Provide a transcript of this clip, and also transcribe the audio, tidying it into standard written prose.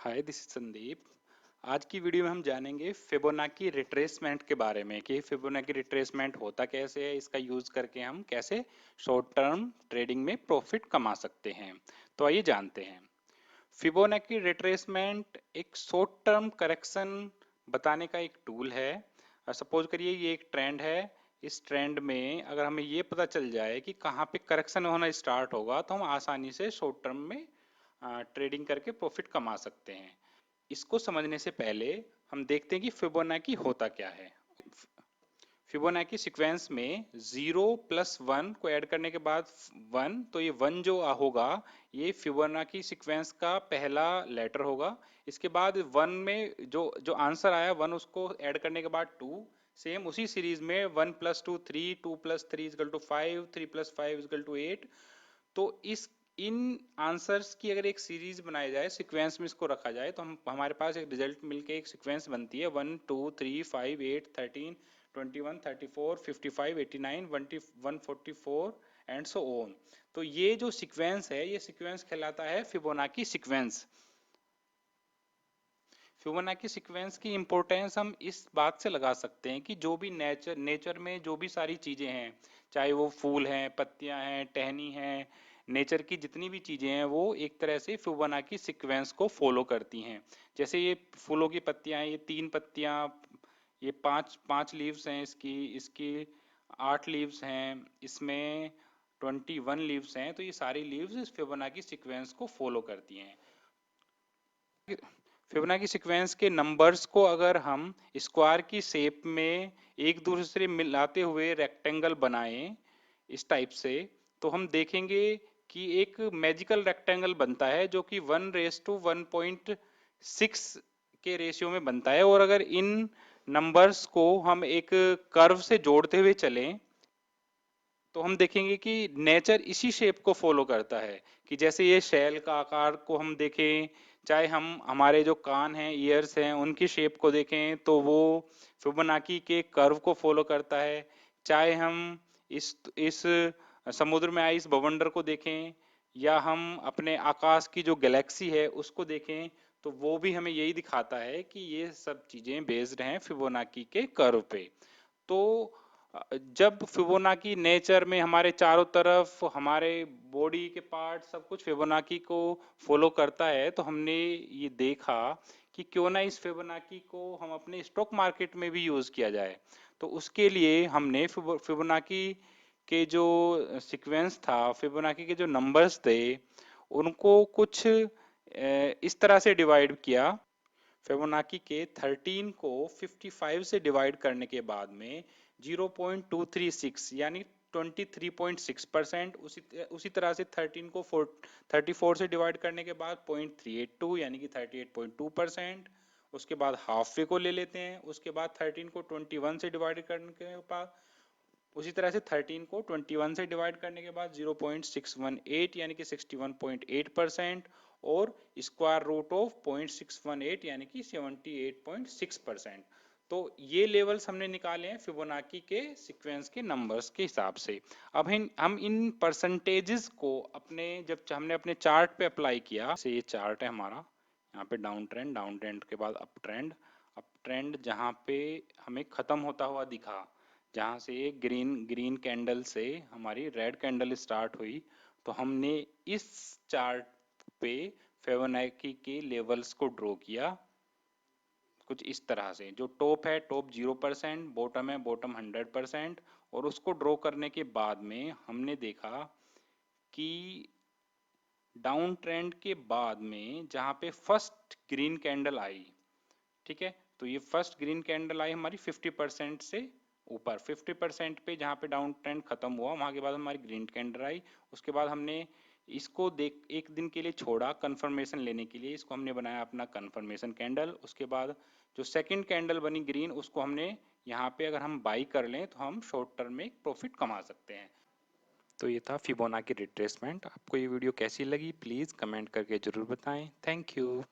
Hi, this is Sandeep. आज की video में हम जानेंगे फिबोनाची रिट्रेसमेंट के बारे में कि फिबोनाची रिट्रेसमेंट होता कैसे है, इसका यूज करके हम कैसे शॉर्ट टर्म ट्रेडिंग में प्रॉफिट कमा सकते हैं। तो आइए जानते हैं। फिबोनाची रिट्रेसमेंट एक शॉर्ट टर्म करेक्शन बताने का एक टूल है। सपोज करिए ये एक ट्रेंड है। इस ट्रेंड में अगर हमें ये पता चल जाए कि कहाँ पे करेक्शन होना स्टार्ट होगा तो हम आसानी से शॉर्ट टर्म में ट्रेडिंग करके प्रॉफिट कमा सकते हैं। इसको समझने से पहले हम देखते हैं कि फिबोनाची होता क्या है। फिबोनाची सीक्वेंस में 0 + 1 को ऐड करने के बाद 1, तो ये 1 जो होगा ये फिबोनाची सीक्वेंस का पहला लेटर होगा। इसके बाद 1 में जो जो आंसर आया 1 उसको ऐड करने के बाद 2, सेम उसी सीरीज में 1 + 2 3, 2 + 3 = 5, 3 + 5 = 8। तो इस इन आंसर्स की अगर एक सीरीज बनाई जाए, सीक्वेंस में इसको रखा जाए, तो हम हमारे पास एक रिजल्ट मिलके एक सीक्वेंस बनती है 1 2 3 5 8 13 21 34 55 89 144 एंड सो ऑन। तो ये जो सीक्वेंस है ये सीक्वेंस कहलाता है फिबोनाची सीक्वेंस। फिबोनाची सीक्वेंस की इंपॉर्टेंस हम इस बात से लगा सकते हैं कि जो भी नेचर में जो भी सारी चीजें हैं, चाहे वो फूल हैं, पत्तियां हैं, टहनी हैं, नेचर की जितनी भी चीजें हैं वो एक तरह से फिबोनाची सीक्वेंस को फॉलो करती हैं। जैसे ये फूलों की पत्तियां हैं, ये 3 पत्तियां, ये पांच पांच लीव्स हैं, इसकी इसकी 8 लीव्स हैं, इसमें 21 लीव्स हैं। तो ये सारी लीव्स इस फिबोनाची सीक्वेंस को फॉलो करती हैं। फिबोनाची सीक्वेंस के नंबर्स को अगर हम स्क्वायर की शेप में एक दूसरे से मिलाते हुए रेक्टेंगल बनाएं इस टाइप से, तो हम देखेंगे कि एक मैजिकल रेक्टेंगल बनता है जो कि 1:1.6 के रेशियो में बनता है। और अगर इन नंबर्स को हम एक कर्व से जोड़ते हुए चलें तो हम देखेंगे कि नेचर इसी शेप को फॉलो करता है। कि जैसे ये शैल का आकार को हम देखें, चाहे हम हमारे जो कान हैं, ईयर्स हैं, उनकी शेप को देखें तो वो फिबोनाची के कर्व को फॉलो करता है। चाहे हम इस समुद्र में आई इस बवंडर को देखें, या हम अपने आकाश की जो गैलेक्सी है उसको देखें, तो वो भी हमें यही दिखाता है कि ये सब चीजें बेस्ड हैं फिबोनाची के कर्व पे। तो जब फिबोनाची नेचर में हमारे चारों तरफ हमारे बॉडी के पार्ट सब कुछ फिबोनाची को फॉलो करता है, तो हमने ये देखा कि क्यों ना इस फिबोनाची को हम अपने स्टॉक मार्केट में भी यूज किया जाए। तो उसके लिए हमने फिबोनाची के जो सीक्वेंस था, फिबोनाची के जो नंबर्स थे, उनको कुछ इस तरह से डिवाइड किया। फिबोनाची के 13 को 55 से डिवाइड करने के बाद में 0.236 यानी 23.6%। उसी तरह से 13 को 34 से डिवाइड करने के बाद 0.382 यानी कि 38.2%। उसके बाद हाफ वे को ले लेते हैं। उसके बाद 13 को 21 से डिवाइड करने के बाद उसी तरह से 13 को 21 से डिवाइड करने के बाद 0.618 यानी कि 61.8%। और स्क्वायर रूट ऑफ 0.618 यानी कि 78.6%। तो ये लेवल्स हमने निकाले हैं फिबोनाची के सीक्वेंस के नंबर्स के हिसाब से। अब हम इन परसेंटेजेस को अपने जब हमने अपने चार्ट पे अप्लाई किया, जैसे ये चार्ट है हमारा, यहाँ पे डाउन ट्रेंड के बाद अप ट्रेंड जहाँ पे हमें खत्म होता हुआ दिखा, जहाँ से ये ग्रीन ग्रीन कैंडल से हमारी रेड कैंडल स्टार्ट हुई, तो हमने इस चार्ट पे फिबोनाची के लेवल्स को ड्रॉ किया कुछ इस तरह से। जो टॉप है, टॉप 0%, बॉटम है, बॉटम 100%। और उसको ड्रॉ करने के बाद में हमने देखा कि डाउन ट्रेंड के बाद में जहाँ पे फर्स्ट ग्रीन कैंडल आई, ठीक है, तो ये फर्स्ट ग्रीन कैंडल आई हमारी 50% से ऊपर, 50% पे जहाँ पे डाउन ट्रेंड खत्म हुआ, वहां के बाद हमारी ग्रीन कैंडल आई। उसके बाद हमने इसको देख एक दिन के लिए छोड़ा कंफर्मेशन लेने के लिए, इसको हमने बनाया अपना कंफर्मेशन कैंडल। उसके बाद जो सेकंड कैंडल बनी ग्रीन, उसको हमने यहाँ पे अगर हम बाई कर लें तो हम शॉर्ट टर्म में प्रॉफिट कमा सकते हैं। तो ये था फिबोनाची रिट्रेसमेंट। आपको ये वीडियो कैसी लगी प्लीज़ कमेंट करके ज़रूर बताएं। Thank you.